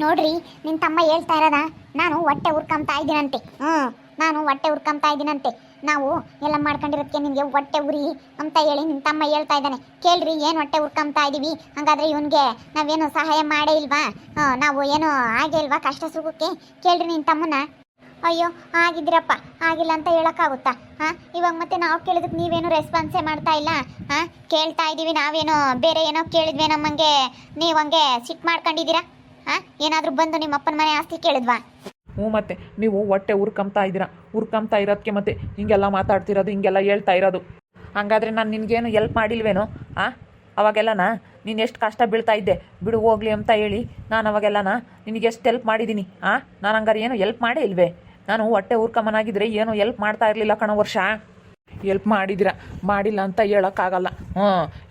ನೋಡ್ರಿ ನಿನ್ನ ತಮ್ಮ ಹೇಳ್ತಾ ಇರೋದ ನಾನು ಹೊಟ್ಟೆ ಉರ್ಕೊಂತಾ ಇದ್ದೀನಂತೆ. ನಾನು ಹೊಟ್ಟೆ ಉರ್ಕೊಂತಾ ಇದ್ದೀನಂತೆ. ನಾವು ಎಲ್ಲ ಮಾಡ್ಕೊಂಡಿರೋದಕ್ಕೆ ನಿಮಗೆ ಹೊಟ್ಟೆ ಉರಿ ಅಂತ ಹೇಳಿ ನಿನ್ನ ತಮ್ಮ ಹೇಳ್ತಾ ಇದ್ದಾನೆ. ಕೇಳ್ರಿ, ಏನು ಹೊಟ್ಟೆ ಉರ್ಕೊಂತಾ ಇದ್ದೀವಿ? ಹಾಗಾದ್ರೆ ಇವನಿಗೆ ನಾವೇನು ಸಹಾಯ ಮಾಡೇ ಇಲ್ವಾ? ನಾವು ಏನು ಆಗೇ ಇಲ್ವಾ ಕಷ್ಟ ಸುಖಕ್ಕೆ? ಕೇಳ್ರಿ ನಿನ್ನ ತಮ್ಮನ. ಅಯ್ಯೋ ಆಗಿದ್ರಪ್ಪ, ಆಗಿಲ್ಲ ಅಂತ ಹೇಳೋಕ್ಕಾಗುತ್ತಾ? ಇವಾಗ ಮತ್ತೆ ನಾವು ಕೇಳಿದಕ್ಕೆ ನೀವೇನು ರೆಸ್ಪಾನ್ಸೇ ಮಾಡ್ತಾ ಇಲ್ಲ. ಕೇಳ್ತಾ ಇದ್ದೀವಿ ನಾವೇನೋ ಬೇರೆ ಏನೋ ಕೇಳಿದ್ವಿ ನಮ್ಮಂಗೆ ನೀವು ಹಂಗೆ ಸಿಟ್ಟು ಮಾಡ್ಕೊಂಡಿದ್ದೀರಾ? ಏನಾದರೂ ಬಂದು ನಿಮ್ಮ ಅಪ್ಪನ ಮನೆ ಆಸ್ತಿ ಕೇಳಿದ್ವಾ? ಮತ್ತೆ ನೀವು ಹೊಟ್ಟೆ ಉರ್ಕೊಂತಾ ಇರೋದಕ್ಕೆ ಮತ್ತೆ ಹಿಂಗೆಲ್ಲ ಮಾತಾಡ್ತಿರೋದು, ಹಿಂಗೆಲ್ಲ ಹೇಳ್ತಾ ಇರೋದು. ಹಾಗಾದರೆ ನಾನು ನಿನಗೇನು ಎಲ್ಪ್ ಮಾಡಿಲ್ವೇನೋ? ಅವಾಗೆಲ್ಲನ ನೀನು ಎಷ್ಟು ಕಷ್ಟ ಬೀಳ್ತಾ ಇದ್ದೆ, ಬಿಡು ಹೋಗ್ಲಿ ಅಂತ ಹೇಳಿ ನಾನು ಅವಾಗೆಲ್ಲನ ನಿನಗೆ ಎಷ್ಟು ಹೆಲ್ಪ್ ಮಾಡಿದ್ದೀನಿ. ನಾನು ಹಂಗಾರೆ ಏನು ಎಲ್ಪ್ ಮಾಡೇ ಇಲ್ವೇ? ನಾನು ಹೊಟ್ಟೆ ಉರ್ಕೊಂಬನಾಗಿದ್ದರೆ ಏನು ಎಲ್ಪ್ ಮಾಡ್ತಾ ಇರಲಿಲ್ಲ ಕಣೋ ವರ್ಷ. ಎಲ್ಪ್ ಮಾಡಿಲ್ಲ ಅಂತ ಹೇಳೋಕ್ಕಾಗಲ್ಲ.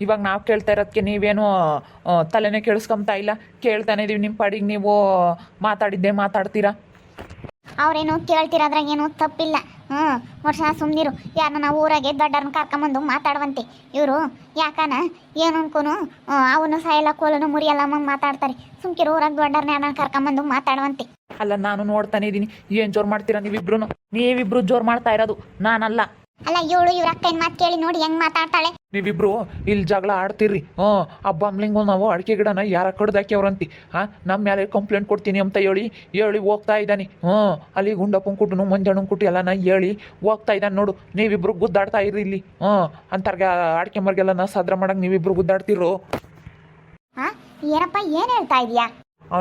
ಇವಾಗ ನಾವು ಕೇಳ್ತಾ ಇರೋದಕ್ಕೆ ನೀವೇನು ತಲೆನೇ ಕೇಳಿಸ್ಕೊಂತಾ ಇಲ್ಲ. ಕೇಳ್ತಾನೆ ಇದೀವಿ, ನಿಮ್ಮ ಪಾಡಿಗೆ ನೀವು ಮಾತಾಡಿದ್ದೆ ಮಾತಾಡ್ತೀರಾ. ಅವ್ರೇನು ಕೇಳ್ತಿರೋದ್ರಾಗ ಏನು ತಪ್ಪಿಲ್ಲ. ವರ್ಷ ಸುಮ್ಮನಿರು. ಯಾರನ್ನ ನಾವು ಊರಾಗೆ ದೊಡ್ಡರನ್ನ ಕರ್ಕೊಂಬಂದು ಮಾತಾಡುವಂತೆ ಇವರು ಯಾಕನ ಏನು ಅನ್ಕೋನು ಅವನು ಸಾಯಲ್ಲ ಕೋಲನು ಮುರಿಯಲ್ಲ ಮಾತಾಡ್ತಾರೆ. ಸುಮ್ಕಿರು, ಊರಾಗ ದೊಡ್ಡರನ್ನ ಯಾರನ್ನ ಕರ್ಕೊಂಬಂದು ಮಾತಾಡುವಂತೆ. ಅಲ್ಲ, ನಾನು ನೋಡ್ತಾನೆ ಇದ್ದೀನಿ ಏನು ಜೋರು ಮಾಡ್ತೀರಾ ನೀವಿಬ್ರು ಜೋರು ಮಾಡ್ತಾ ಇರೋದು, ನಾನಲ್ಲ. ಅಲ್ಲ, ಇವಳು ಇವ್ರ ಅಕ್ಕನ ಮಾತು ಕೇಳಿ ನೋಡಿ ಹೆಂಗ್ ಮಾತಾಡ್ತಾಳೆ. ನೀವಿಬ್ರು ಇಲ್ಲಿ ಜಗಳ ಆಡ್ತೀರಿ. ಹಬ್ಬ ಅಂಬ್ಲಿಂಗು ನಾವು ಅಡಿಕೆ ಗಿಡನ ಯಾರ ಕಡ್ದಾಕ್ಯವ್ರಂತಿ. ನಮ್ಮ ಮೇಲೆ ಕಂಪ್ಲೇಂಟ್ ಕೊಡ್ತೀನಿ ಅಂತ ಹೇಳಿ ಹೋಗ್ತಾ ಇದ್ದಾನೆ. ಅಲ್ಲಿ ಗುಂಡಪ್ಪನ ಕುಟುನು ಮಂಜಣ್ಣನ ಕುಟು ಎಲ್ಲ ಹೇಳಿ ಹೋಗ್ತಾ ಇದ್ದಾನೆ ನೋಡು. ನೀವಿಬ್ರು ಗುದ್ದಾಡ್ತಾ ಇರ್ರಿ ಇಲ್ಲಿ. ಅಂತರ್ಗ ಅಡಿಕೆ ಮರ್ಗೆಲ್ಲ ಸದ್ರ ಮಾಡಕ್ಕೆ ನೀವಿಬ್ರು ಗುದ್ದಾಡ್ತಿರೋ. ಏನಪ್ಪ ಏನು ಹೇಳ್ತಾ ಇದೀಯಾ?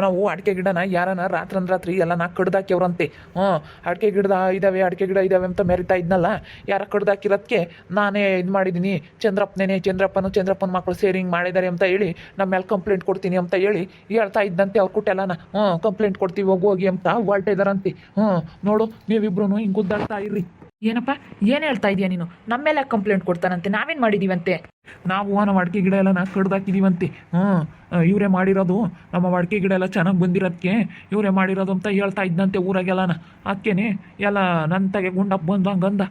ನಾವು ಅಡಿಕೆ ಗಿಡನ ಯಾರನ ರಾತ್ರಿ ಎಲ್ಲ ಕಡ್ದಾಕ್ಯವ್ರಂತೆ. ಅಡಿಕೆ ಗಿಡ ಇದ್ದಾವೆ ಅಂತ ಮೆರಿತಾ ಇದ್ನಲ್ಲ, ಯಾರ ಕಡ್ದಾಕಿರೋದಕ್ಕೆ ನಾನೇ ಇದು ಮಾಡಿದ್ದೀನಿ. ಚಂದ್ರಪ್ಪನ ಮಕ್ಕಳು ಸೇರಿ ಹಿಂಗೆ ಮಾಡಿದ್ದಾರೆ ಅಂತ ಹೇಳಿ ನಮ್ಮ ಮೇಲೆ ಕಂಪ್ಲೇಂಟ್ ಕೊಡ್ತೀನಿ ಅಂತ ಹೇಳಿ ಹೇಳ್ತಾ ಇದ್ದಂತೆ. ಅವ್ರ ಕುಟ್ಟೆಲ್ಲನ ಕಂಪ್ಲೇಂಟ್ ಕೊಡ್ತೀವಿ ಹೋಗಿ ಅಂತ ಹೊರಟಿದಾರಂತೆ. ನೋಡು, ನೀವಿಬ್ರು ಹಿಂಗೆ ಗುದ್ದಾಡ್ತಾ ಇರ್ರಿ. ಏನಪ್ಪ ಏನು ಹೇಳ್ತಾ ಇದೀಯ ನೀನು? ನಮ್ಮ ಮೇಲೆ ಕಂಪ್ಲೇಂಟ್ ಕೊಡ್ತಾನಂತೆ? ನಾವೇನು ಮಾಡಿದ್ದೀವಂತೆ? ನಾವು ನಮ್ಮ ಅಡಿಕೆ ಗಿಡ ಎಲ್ಲ ಕಡ್ದಾಕಿದ್ದೀವಂತೆ. ಇವರೇ ಮಾಡಿರೋದು, ನಮ್ಮ ಅಡಿಕೆ ಗಿಡ ಎಲ್ಲ ಚೆನ್ನಾಗಿ ಬಂದಿರೋದಕ್ಕೆ ಇವರೇ ಮಾಡಿರೋದು ಅಂತ ಹೇಳ್ತಾ ಇದ್ದಂತೆ ಊರಾಗೆಲ್ಲನ. ಅದಕ್ಕೇನೆ ಎಲ್ಲ ನನ್ನ ತಗೆ ಗುಂಡಪ್ಪ ಬಂದು ಹಂಗಂದ,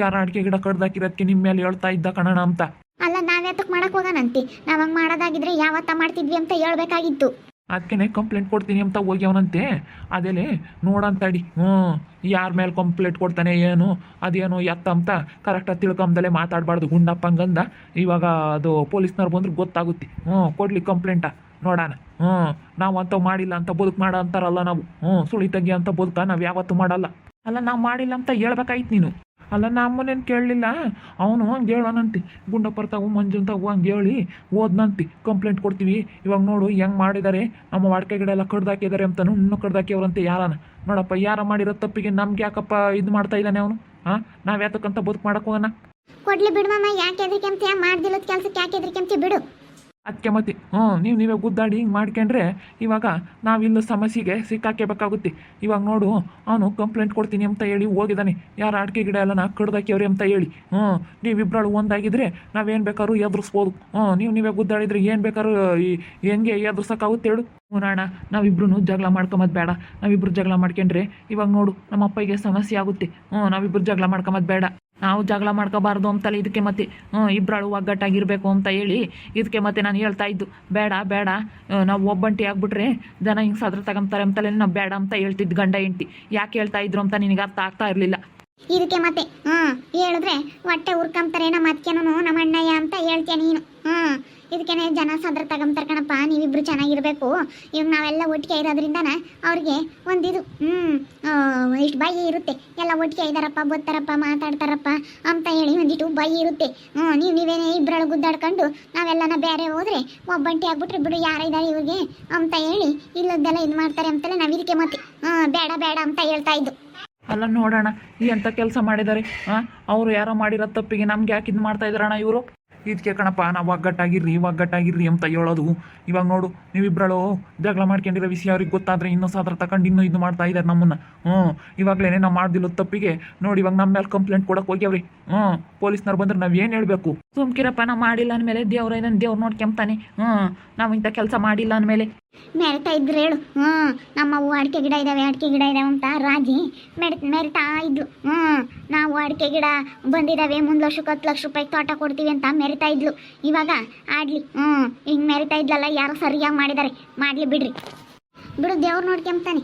ಯಾರ ಅಡಿಕೆ ಗಿಡ ಕಡ್ದಾಕಿರೋದಕ್ಕೆ ನಿಮ್ಮ ಮೇಲೆ ಹೇಳ್ತಾ ಇದ್ದ ಕಣಣ ಅಂತ. ಅಲ್ಲ, ನಾವ್ಯಾತಕ್ಕೆ ಮಾಡಕ್ ಹೋಗೋಣಂತೆ? ನಾವು ಹಂಗೆ ಮಾಡೋದಾಗಿದ್ರೆ ಯಾವತ್ತ ಮಾಡ್ತಿದ್ವಿ ಅಂತ ಹೇಳ್ಬೇಕಾಗಿತ್ತು. ಅದಕ್ಕೆ ಕಂಪ್ಲೇಂಟ್ ಕೊಡ್ತೀನಿ ಅಂತ ಹೋಗ್ಯವನಂತೆ. ಅದೇಲೆ ನೋಡಂತಡಿ ಯಾರ ಮೇಲೆ ಕಂಪ್ಲೇಂಟ್ ಕೊಡ್ತಾನೆ ಅದೇನು ಎತ್ತ ಅಂತ ಕರೆಕ್ಟಾಗಿ ತಿಳ್ಕೊಂಬದಲ್ಲೇ ಮಾತಾಡಬಾರ್ದು ಗುಂಡಪ್ಪ ಹಂಗಂದ. ಇವಾಗ ಅದು ಪೊಲೀಸ್ನವ್ರು ಬಂದ್ರೆ ಗೊತ್ತಾಗುತ್ತೆ. ಕೊಡ್ಲಿ ಕಂಪ್ಲೇಂಟ ನೋಡೋಣ. ನಾವು ಅಂಥವು ಮಾಡಿಲ್ಲ ಅಂತ ಬದುಕು ಮಾಡ ಅಂತಾರಲ್ಲ ನಾವು. ಸುಳಿ ತೆಗಿ ಅಂತ ಬದುಕ ನಾವು ಯಾವತ್ತೂ ಮಾಡಲ್ಲ. ಅಲ್ಲ, ನಾವು ಮಾಡಿಲ್ಲ ಅಂತ ಹೇಳ್ಬೇಕಾಯ್ತು ನೀನು. ಅಲ್ಲ, ನಮ್ಮನೇನು ಕೇಳಲಿಲ್ಲ. ಅವನು ಹಂಗೆ ಹೇಳೋನಂತೆ, ಗುಂಡಪ್ಪರ್ತಾವು ಮಂಜಂತಾವು ಹಂಗೆ ಹೇಳಿ ಓದ್ನಂತೆ ಕಂಪ್ಲೇಂಟ್ ಕೊಡ್ತೀವಿ. ಇವಾಗ ನೋಡು ಹೆಂಗೆ ಮಾಡಿದ್ದಾರೆ, ನಮ್ಮ ಅಡಿಕೆ ಗಿಡ ಎಲ್ಲ ಕಡ್ದಾಕಿದ್ದಾರೆ ಅಂತಲೂ ಇನ್ನೂ ಕಡ್ದಾಕಿಯವ್ರಂತೆ ಯಾರನ. ನೋಡಪ್ಪ, ಯಾರ ಮಾಡಿರೋ ತಪ್ಪಿಗೆ ನಮ್ಗೆ ಯಾಕಪ್ಪ ಇದು ಮಾಡ್ತಾ ಇದ್ದಾನೆ ಅವನು? ನಾವು ಯಾತಕ್ಕಂತ ಬದುಕು ಮಾಡಕ್ಕೆ ಹೋಗೋಣ? ಕೊಡ್ಲಿ ಬಿಡುವಮ್ಮ, ಯಾಕೆ ಎದ್ರಿಕೆಂತೀಯ? ಮಾಡ್ದಿಲ್ಲದ ಕೆಲಸಕ್ಕೆ ಯಾಕೆ ಎದ್ರಿಕೆಂತೀಯ? ಬಿಡು. ಅದಕ್ಕೆ ಮತ್ತೆ ನೀವೇ ಗುದ್ದಾಡಿ ಹಿಂಗೆ ಮಾಡ್ಕೊಂಡ್ರೆ ಇವಾಗ ನಾವಿಲ್ಲ ಸಮಸ್ಯೆಗೆ ಸಿಕ್ಕಾಕೇಬೇಕಾಗುತ್ತೆ. ಇವಾಗ ನೋಡು, ಅವನು ಕಂಪ್ಲೇಂಟ್ ಕೊಡ್ತೀನಿ ಅಂತ ಹೇಳಿ ಹೋಗಿದ್ದಾನೆ. ಯಾರು ಅಡಿಕೆ ಗಿಡ ಎಲ್ಲ ಕಡ್ದಾಕ್ಯವ್ರಿ ಅಂತ ಹೇಳಿ. ನೀವಿಬ್ಬರು ಒಂದಾಗಿದ್ರೆ ನಾವೇನು ಬೇಕಾದ್ರೂ ಎದುರಿಸ್ಬೋದು. ನೀವೇ ಗುದ್ದಾಡಿದ್ರೆ ಏನು ಬೇಕಾದ್ರೂ ಹೆಂಗೆ ಎದುರ್ಸೋಕ್ಕಾಗುತ್ತೆ ಹೇಳು? ಅಣ್ಣ, ನಾವಿಬ್ರು ಜಗಳ ಮಾಡ್ಕೊಂಬದು ಬೇಡ. ನಾವಿಬ್ರು ಜಗಳ ಮಾಡ್ಕೊಂಡ್ರೆ ಇವಾಗ ನೋಡು ನಮ್ಮ ಅಪ್ಪಗೆ ಸಮಸ್ಯೆ ಆಗುತ್ತೆ. ನಾವಿಬ್ರು ಜಗಳ ಮಾಡ್ಕೊಂಬದು ಬೇಡ. ನಾವು ಜಗಳ ಮಾಡ್ಕೋಬಾರ್ದು ಅಂತಲೇ ಇದಕ್ಕೆ ಮತ್ತೆ ಇಬ್ಬರು ಒಗ್ಗಟ್ಟಾಗಿರಬೇಕು ಅಂತ ಹೇಳಿ ಇದಕ್ಕೆ ಮತ್ತೆ ನಾನು ಹೇಳ್ತಾ ಇದ್ದು. ಬೇಡ ನಾವು ಒಬ್ಬಂಟಿ ಆಗ್ಬಿಟ್ರೆ ಜನ ಹಿಂಗೆ ಸದ್ರ ತಗೊಂತಾರೆ ಅಂತಲೇ ನಾವು ಬೇಡ ಅಂತ ಹೇಳ್ತಿದ್ದು. ಗಂಡ ಹೆಂಡ್ತಿ ಯಾಕೆ ಹೇಳ್ತಾ ಇದ್ರು ಅಂತ ನಿನಗೆ ಅರ್ಥ ಆಗ್ತಾ ಇರಲಿಲ್ಲ. ಇದಕ್ಕೆ ಮತ್ತೆ ಹೇಳಿದ್ರೆ ಹೊಟ್ಟೆ ಉರ್ಕೊಂತಾರೆ ನಮ್ಮ ಅತ್ಕೆನೂ ನಮ್ಮ ಅಣ್ಣಯ್ಯ ಅಂತ ಹೇಳ್ತೇನೆ ನೀನು. ಇದಕ್ಕೇನೆ ಜನ ಸದ್ರ ತಗೊಂತಾರೆ ಕಣಪ್ಪ. ನೀವಿಬ್ರು ಚೆನ್ನಾಗಿರ್ಬೇಕು. ಇವಾಗ ನಾವೆಲ್ಲ ಒಟ್ಟಿಗೆ ಇರೋದ್ರಿಂದನ ಅವ್ರಿಗೆ ಒಂದಿದು ಇಷ್ಟು ಬೈ ಇರುತ್ತೆ. ಎಲ್ಲ ಒಟ್ಟಿಗೆ ಇದ್ದಾರಪ್ಪ, ಗೊತ್ತಾರಪ್ಪ, ಮಾತಾಡ್ತಾರಪ್ಪ ಅಂತ ಹೇಳಿ ಒಂದಿಟ್ಟು ಬೈ ಇರುತ್ತೆ. ನೀವೇನೇ ಇಬ್ಬರಳು ಗುದ್ದಾಡ್ಕೊಂಡು ನಾವೆಲ್ಲನ ಬೇರೆ ಹೋದ್ರೆ ಒಬ್ಬಂಟಿ ಆಗ್ಬಿಟ್ರೆ ಬಿಡು ಯಾರಿದ್ದಾರೆ ಇವ್ರಿಗೆ ಅಂತ ಹೇಳಿ ಇಲ್ಲದ್ದೆಲ್ಲ ಇದು ಮಾಡ್ತಾರೆ ಅಂತಲೇ ನಾವು ಇದಕ್ಕೆ ಮತ್ತೆ ಬೇಡ ಅಂತ ಹೇಳ್ತಾ ಇದ್ದು. ಅಲ್ಲ ನೋಡೋಣ, ಎಂಥ ಕೆಲಸ ಮಾಡಿದ್ದಾರೆ. ಅವರು ಯಾರೋ ಮಾಡಿರೋ ತಪ್ಪಿಗೆ ನಮ್ಗೆ ಯಾಕೆ ಇದು ಮಾಡ್ತಾ ಇದ್ದಾರಣ್ಣ ಇವರು? ಇದಕ್ಕೆ ಕಣಪ್ಪ ನಾವು ಒಗ್ಗಟ್ಟಾಗಿರ್ರಿ ಅಂತ ಹೇಳೋದು. ಇವಾಗ ನೋಡು, ನೀವಿಬ್ಬರಳು ಜಗಳ ಮಾಡ್ಕೊಂಡಿರೋ ವಿಷಯ ಅವ್ರಿಗೆ ಗೊತ್ತಾದರೆ ಇನ್ನೂ ಸಾದ್ರ ತಗೊಂಡು ಇನ್ನೂ ಇದು ಮಾಡ್ತಾ ಇದ್ದಾರೆ ನಮ್ಮನ್ನು. ಇವಾಗಲೇ ನಾವು ಮಾಡ್ದಿಲ್ಲ ತಪ್ಪಿಗೆ ನೋಡಿ ಇವಾಗ ನಮ್ಮ ಮೇಲೆ ಕಂಪ್ಲೇಂಟ್ ಕೊಡಕ್ಕೆ ಹೋಗ್ಯಾವ್ರಿ. ಪೊಲೀಸ್ನವ್ರು ಬಂದ್ರೆ ನಾವು ಏನು ಹೇಳಬೇಕು? ಸುಮ್ಕಿರಪ್ಪ, ನಾವು ಮಾಡಿಲ್ಲ ಅಂದಮೇಲೆ ದೇವ್ರು ನೋಡ್ಕೊಂತಾನೆ. ನಾವು ಇಂಥ ಕೆಲಸ ಮಾಡಿಲ್ಲ ಅಂದಮೇಲೆ ಮೆರಿತಾ ಇದ್ರು ಹೇಳು. ನಮ್ಮವು ಅಡಿಕೆ ಗಿಡ ಇದ್ದಾವೆ ಅಂತ ರಾಜಿ ಮೆರಿತಾ ಇದ್ಲು. ನಾವು ಅಡಿಕೆ ಗಿಡ ಬಂದಿದ್ದಾವೆ, 1 ಲಕ್ಷಕ್ಕೆ 10 ಲಕ್ಷ ರೂಪಾಯಿ ತೋಟ ಕೊಡ್ತೀವಿ ಅಂತ ಮೆರಿತಾ ಇದ್ಲು. ಇವಾಗ ಆಡ್ಲಿ ಹಿಂಗೆ ಮೆರಿತಾ ಇದ್ಲಲ್ಲ, ಯಾರೋ ಸರಿಯಾಗಿ ಮಾಡಿದ್ದಾರೆ, ಮಾಡಲಿ ಬಿಡ್ರಿ. ಬಿಡು ದೇವ್ರು ನೋಡ್ಕೊಂತಾನೆ.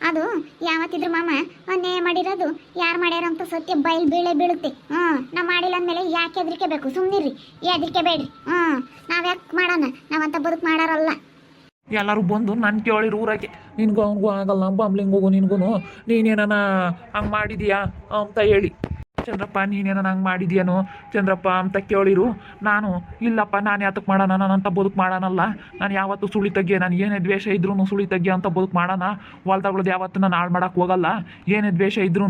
ಅದು ಯಾವತ್ತಿದ್ರು ಮಾಮ ಅನ್ಯಾಯ ಮಾಡಿರೋದು ಯಾರು ಮಾಡ್ಯಾರ ಅಂತ ಸತ್ಯ ಬಯಲು ಬೀಳುತ್ತೆ. ನಾವು ಮಾಡಿಲ್ಲ ಅಂದಮೇಲೆ ಯಾಕೆ ಹೆದರಿಕೆ ಬೇಕು? ಸುಮ್ಮನಿರ್ರಿ, ಹೆದರಿಕೆ ಬೇಡ್ರಿ. ನಾವ್ಯಾಕೆ ಮಾಡೋಣ? ನಾವಂತ ಬದುಕು ಮಾಡಾರಲ್ಲ. ಎಲ್ಲರೂ ಬಂದು ನಾನು ಕೇಳಿರು ಊರಾಗೆ ನಿನ್ಗೂ ಅವ್ನಿಗೂ ಆಗಲ್ಲ ಬಾಂಬ್ಲಿಂಗ್ ಹೋಗು ನಿನ್ಗೂ ನೀನೇನ ಹಂಗೆ ಮಾಡಿದೀಯಾ ಅಂತ ಹೇಳಿ. ಚಂದ್ರಪ್ಪ ನೀನೇನ ಹಂಗೆ ಮಾಡಿದ್ಯಾನು ಚಂದ್ರಪ್ಪ ಅಂತ ಕೇಳಿರು. ನಾನು ಇಲ್ಲಪ್ಪ ನಾನು ಯಾತಕ್ಕೆ ಮಾಡೋಣ, ನಾನಂತ ಬದುಕು ಮಾಡೋಣಲ್ಲ. ನಾನು ಯಾವತ್ತೂ ಸುಳಿ ತೆಗಿಯೆ, ನಾನು ಏನೇ ದ್ವೇಷ ಇದ್ರೂ ಸುಳಿ ತೆಗಿಯೋ ಅಂತ ಬದುಕು ಮಾಡೋಣ. ಹೊಲ್ದಾಗಳದ್ದು ಯಾವತ್ತೂ ನಾನು ಹಾಳು ಮಾಡೋಕ್ಕೆ ಹೋಗಲ್ಲ. ಏನೇ ದ್ವೇಷ ಇದ್ರೂ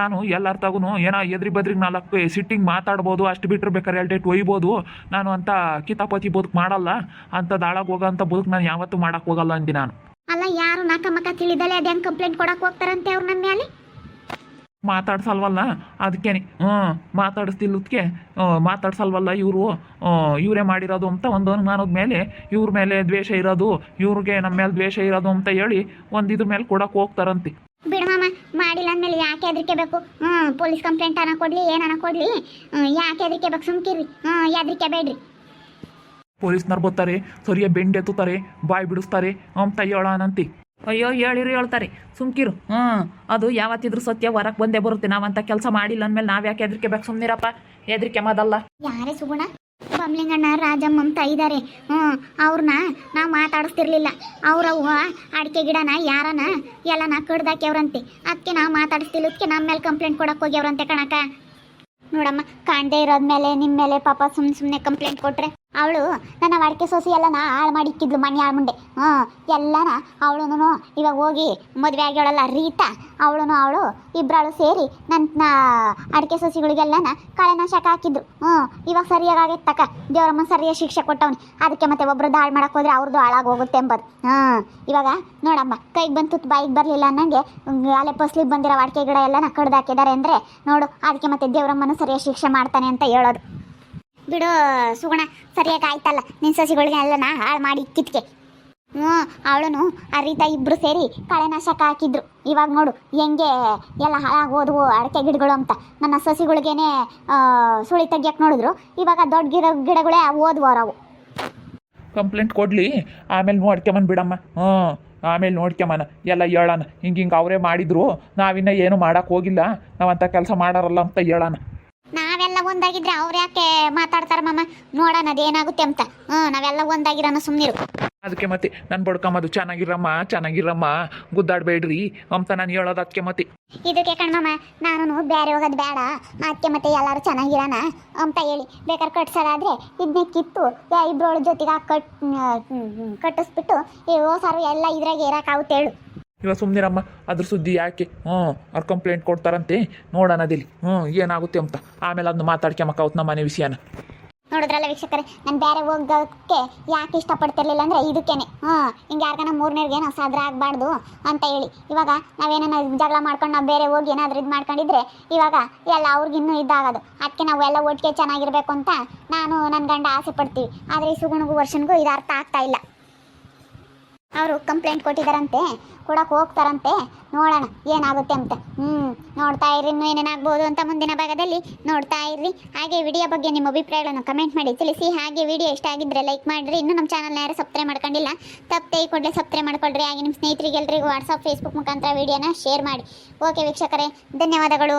ನಾನು ಎಲ್ಲರ ತಗೂ ಏನೋ ಎದ್ರಿ ಬದ್ರಿಗೆ 4 ಸಿಟ್ಟಿಂಗ್ ಮಾತಾಡ್ಬೋದು, ಅಷ್ಟು ಬಿಟ್ಟರೆ ಬೇಕಾದ್ರೆ 2 ಡೇಟ್ ಒಯ್ಬೋದು. ನಾನು ಅಂತ ಕಿತಾಪತಿ ಬದುಕು ಮಾಡಲ್ಲ. ಅಂಥದ್ದು ಹಾಳಾಗಿ ಹೋಗೋ ಅಂಥ ಬದುಕು ನಾನು ಯಾವತ್ತೂ ಮಾಡೋಕ್ಕೆ ಹೋಗಲ್ಲ ಅಂದಿ ನಾನು. ಅಲ್ಲ, ಯಾರು ನಾಕ ಮಕ್ಕ ತಿಳಿದಲೆ ಅದೇ ಹೆಂಗೆ ಕಂಪ್ಲೇಂಟ್ ಕೊಡಕ್ಕೆ ಹೋಗ್ತಾರಂತೆ ಅವ್ರು ನಮ್ಮ ಮೇಲೆ? ಮಾತಾಡ್ಸಲ್ವಲ್ಲ ಅದಕ್ಕೇನೆ. ಮಾತಾಡಿಸ್ತಿಲ್ಲದಕ್ಕೆ ಮಾತಾಡ್ಸಲ್ವಲ್ಲ ಇವರು, ಇವರೇ ಮಾಡಿರೋದು ಅಂತ ಒಂದು ಅನುಮಾನದ ಮೇಲೆ ಇವ್ರ ಮೇಲೆ ದ್ವೇಷ ಇರೋದು, ಇವ್ರಿಗೆ ನಮ್ಮ ಮೇಲೆ ದ್ವೇಷ ಇರೋದು ಅಂತ ಹೇಳಿ ಇದ್ರ ಮೇಲೆ ಕೊಡಕ್ಕೆ ಹೋಗ್ತಾರಂತೆ. ಬಿಡು ಮಾಮ, ಮಾಡಿಲ್ಲ ಅಂದಮೇಲೆ ಯಾಕೆ ಹೆದರಿಕೆ ಬೇಕು? ಪೊಲೀಸ್ ಕಂಪ್ಲೇಂಟ್ ಅನ್ನ ಕೊಡ್ಲಿ, ಏನನ್ನ ಕೊಡ್ಲಿ, ಯಾಕೆ ಹೆದರಿಕೆ ಬೇಕು? ಸುಮ್ಕಿರ್ರಿ, ಹೆದರಿಕೆ ಬೇಡ್ರಿ. ಪೊಲೀಸ್ನವ್ರು ಬರ್ತಾರೆ, ಸರಿಯ ಬೆಂಡೆತ್ತುತ್ತಾರೆ, ಬಾಯಿ ಬಿಡಿಸ್ತಾರೆ ಅಂತ ಹೇಳೋಣಂತಿ. ಅಯ್ಯೋ ಹೇಳಿರು ಹೇಳ್ತಾರೆ, ಸುಮ್ಕಿರು. ಅದು ಯಾವತ್ತಿದ್ರು ಸತ್ಯ ಹೊರಗೆ ಬಂದೇ ಬರುತ್ತೆ. ನಾವಂತ ಕೆಲಸ ಮಾಡಿಲ್ಲ ಅಂದಮೇಲೆ ನಾವು ಯಾಕೆ ಹೆದರಿಕೆ ಬೇಕು? ಸುಮ್ಮನಿರಪ್ಪ, ಹೆದರಿಕೆ ಮಾದಲ್ಲ. ಯಾರೇ ಸುಗುಣ? ಬಮ್ಲಿಂಗಣ್ಣ, ರಾಜಮ್ಮ ಅಂತ ಇದ್ದಾರೆ. ಅವ್ರನ್ನ ನಾವು ಮಾತಾಡಿಸ್ತಿರ್ಲಿಲ್ಲ. ಅವ್ರವ್ವ ಅಡಿಕೆ ಗಿಡನ ಯಾರನ ಎಲ್ಲನ ಕಡ್ದಾಕ್ಯವ್ರಂತೆ. ಅದಕ್ಕೆ ನಾವು ಮಾತಾಡಿಸ್ತಿಲ್ಲದಕ್ಕೆ ನಮ್ಮ ಮೇಲೆ ಕಂಪ್ಲೇಂಟ್ ಕೊಡಕ್ಕೆ ಹೋಗ್ಯವ್ರಂತೆ ಕಣಕ. ನೋಡಮ್ಮ, ಕಾಣದೇ ಇರೋದ್ಮೇಲೆ ನಿಮ್ಮ ಮೇಲೆ ಪಾಪ ಸುಮ್ಮನೆ ಕಂಪ್ಲೇಂಟ್ ಕೊಟ್ರೆ ಅವಳು ನನ್ನ ಅಡಿಕೆ ಸೊಸಿ ಎಲ್ಲನ ಹಾಳು ಮಾಡಿಕ್ಕಿದ್ಲು ಮಣ್ಣಿ ಮುಂಡೆ. ಎಲ್ಲನ ಅವಳು ಇವಾಗ ಹೋಗಿ ಮದುವೆ ಆಗ್ಯವಳಲ್ಲ ರೀತಾ, ಅವಳು ಇಬ್ಬರಾಳು ಸೇರಿ ನನ್ನ ಅಡಿಕೆ ಸೊಸಿಗಳಿಗೆಲ್ಲನ ಕಳೆನಾಶಕ ಹಾಕಿದ್ರು. ಇವಾಗ ಸರಿಯಾಗೈತೆ ತಕ್ಕ, ದೇವರಮ್ಮ ಸರಿಯಾಗಿ ಶಿಕ್ಷೆ ಕೊಟ್ಟವನು. ಅದಕ್ಕೆ ಮತ್ತೆ ಒಬ್ರದ್ದು ಹಾಳು ಮಾಡಕ್ಕೆ ಹೋದ್ರೆ ಅವ್ರದ್ದು ಹಾಳಾಗಿ ಹೋಗುತ್ತೆ ಎಂಬುದು. ಇವಾಗ ನೋಡಮ್ಮ, ಕೈಗೆ ಬಂತು ಬಾಯಿಗೆ ಬರಲಿಲ್ಲ ಅನ್ನಂಗೆ ಅಲೆ ಫಸ್ಲಿಗೆ ಬಂದಿರೋ ಅಡಿಕೆ ಗಿಡ ಎಲ್ಲನ ಕಡ್ದಾಕಿದ್ದಾರೆ ಅಂದರೆ ನೋಡು, ಅದಕ್ಕೆ ಮತ್ತೆ ದೇವರಮ್ಮನ ಸರಿಯಾಗಿ ಶಿಕ್ಷೆ ಮಾಡ್ತಾನೆ ಅಂತ ಹೇಳೋದು. ಬಿಡು ಸುಗುಣ, ಸರಿಯಾಗಿ ಆಯ್ತಲ್ಲ ನಿನ್ನ ಸಸಿಗಳಿಗೆ ಎಲ್ಲನ ಹಾಳು ಮಾಡಿ ಇಕ್ಕಿದ್ಕೆ. ಅವಳು ಆ ರೀತ ಇಬ್ಬರು ಸೇರಿ ಕಳೆನಾಶಕ ಹಾಕಿದ್ರು. ಇವಾಗ ನೋಡು ಹೆಂಗೆ ಎಲ್ಲ ಹಾಳಾಗೋದ್ವು ಅಡಿಕೆ ಗಿಡಗಳು ಅಂತ. ನನ್ನ ಸಸಿಗಳಿಗೇನೆ ಸುಳಿ ತೆಗಿಯಕ್ಕೆ ನೋಡಿದ್ರು, ಇವಾಗ ದೊಡ್ಡ ಗಿಡಗಳೇ ಓದ್ವು ಅವು. ಕಂಪ್ಲೇಂಟ್ ಕೊಡಲಿ, ಆಮೇಲೆ ನೋಡ್ಕೊಂಬನ್ ಬಿಡಮ್ಮ. ಆಮೇಲೆ ನೋಡ್ಕೊಂಬನ ಎಲ್ಲ ಹೇಳೋಣ. ಹಿಂಗೆ ಅವರೇ ಮಾಡಿದ್ರು, ನಾವಿನ್ನ ಏನು ಮಾಡೋಕ್ಕೆ ಹೋಗಿಲ್ಲ, ನಾವಂಥ ಕೆಲಸ ಮಾಡಾರಲ್ಲ ಅಂತ ಹೇಳೋಣ. ನಾವೆಲ್ಲ ಒಂದಾಗಿದ್ರೆ ಅವ್ರು ಯಾಕೆ ಮಾತಾಡ್ತಾರ ಮಾಮ? ನೋಡೋಣ ಅದೇನಾಗುತ್ತೆ ಅಂತ. ನಾವೆಲ್ಲ ಒಂದಾಗಿರೋಣ, ಸುಮ್ಮನಿರು. ಅದಕ್ಕೆ ಮತ್ತೆ ನಾನು ಬಡ್ಕೊಂಬದು ಚೆನ್ನಾಗಿರಮ್ಮ ಗುದ್ದಾಡಬೇಡ್ರಿ ಅಂತ ನಾನು ಹೇಳೋದು. ಅದಕ್ಕೆ ಮತ್ತೆ ಇದಕ್ಕೆ ಕಣ್ಮಮ್ಮ, ನಾನು ಬೇರೆ ಹೋಗೋದು ಬೇಡ, ಅದಕ್ಕೆ ಮತ್ತೆ ಎಲ್ಲರೂ ಚೆನ್ನಾಗಿರೋಣ ಅಂತ ಹೇಳಿ ಬೇಕಾದ್ರೆ ಕಟ್ಸೋದಾದ್ರೆ ಇದನ್ನೇ ಕಿತ್ತು ಇಬ್ಬರೊಳ ಜೊತೆಗೆ ಕಟ್ಟಿಸ್ಬಿಟ್ಟು ಸಾರು ಎಲ್ಲ ಇದ್ರಾಗೆ ಇರೋಕ್ಕಾಗುತ್ತೆ ಹೇಳು. ಇವಾಗ ಸುಮ್ಮನಿರಮ್ಮ, ಅದ್ರ ಸುದ್ದಿ ಯಾಕೆ? ಅವ್ರು ಕಂಪ್ಲೇಂಟ್ ಕೊಡ್ತಾರಂತೆ, ನೋಡೋಣ ಅದಿಲ್ಲಿ ಏನಾಗುತ್ತೆ ಅಂತ. ಆಮೇಲೆ ಅದನ್ನ ಮಾತಾಡ್ಕೊಂಬಕ್ಕಾವತ್ತು ನಮ್ಮ ಮನೆ ವಿಷಯನ. ನೋಡಿದ್ರಲ್ಲ ವೀಕ್ಷಕರೇ, ನಾನು ಬೇರೆ ಹೋಗೋಕ್ಕೆ ಯಾಕೆ ಇಷ್ಟಪಡ್ತಿರ್ಲಿಲ್ಲ ಅಂದರೆ ಇದಕ್ಕೇನೆ. ಹಿಂಗೆ ಯಾರಿಗಾನ ಮೂರನೇರ್ಗೆ ನಾವು ಸಾದ್ರ ಆಗಬಾರ್ದು ಅಂತ ಹೇಳಿ. ಇವಾಗ ನಾವೇನ ಜಗಳ ಮಾಡ್ಕೊಂಡು ನಾವು ಬೇರೆ ಹೋಗಿ ಏನಾದರೂ ಇದು ಮಾಡ್ಕೊಂಡಿದ್ರೆ ಇವಾಗ ಎಲ್ಲ ಅವ್ರಿಗಿನ್ನೂ ಇದಾಗೋದು. ಅದಕ್ಕೆ ನಾವು ಎಲ್ಲ ಒಟ್ಟಿಗೆ ಚೆನ್ನಾಗಿರ್ಬೇಕು ಅಂತ ನಾನು ನನ್ನ ಗಂಡ ಆಸೆ ಪಡ್ತೀವಿ. ಆದರೆ ಈ ಸುಗುಣಿಗೂ ವರ್ಷನಿಗೂ ಇದು ಅರ್ಥ ಆಗ್ತಾ ಇಲ್ಲ. ಅವರು ಕಂಪ್ಲೇಂಟ್ ಕೊಟ್ಟಿದ್ದಾರಂತೆ, ಕೊಡಕ್ಕೆ ಹೋಗ್ತಾರಂತೆ, ನೋಡೋಣ ಏನಾಗುತ್ತೆ ಅಂತ. ನೋಡ್ತಾ ಇರ್ರಿ, ಇನ್ನೂ ಏನೇನಾಗ್ಬೋದು ಅಂತ ಮುಂದಿನ ಭಾಗದಲ್ಲಿ ನೋಡ್ತಾ ಇರ್ರಿ. ಹಾಗೆ ವಿಡಿಯೋ ಬಗ್ಗೆ ನಿಮ್ಮ ಅಭಿಪ್ರಾಯಗಳನ್ನು ಕಮೆಂಟ್ ಮಾಡಿ ತಿಳಿಸಿ. ಹಾಗೆ ವಿಡಿಯೋ ಇಷ್ಟ ಆಗಿದ್ದರೆ ಲೈಕ್ ಮಾಡಿರಿ. ಇನ್ನೂ ನಮ್ಮ ಚಾನಲ್ನ ಯಾರು ಸಬ್ಸ್ಕ್ರೈಬ್ ಮಾಡ್ಕೊಂಡಿಲ್ಲ, ತಪ್ಪೇ ಈ ಕೂಡಲೇ ಸಬ್ಸ್ಕ್ರೈಬ್ ಮಾಡ್ಕೊಳ್ರಿ. ಹಾಗೆ ನಿಮ್ಮ ಸ್ನೇಹಿತರಿಗೆ ಎಲ್ರಿಗೂ ವಾಟ್ಸಪ್ ಫೇಸ್ಬುಕ್ ಮುಖಾಂತರ ವಿಡಿಯೋನ ಶೇರ್ ಮಾಡಿ. ಓಕೆ ವೀಕ್ಷಕರೇ, ಧನ್ಯವಾದಗಳು.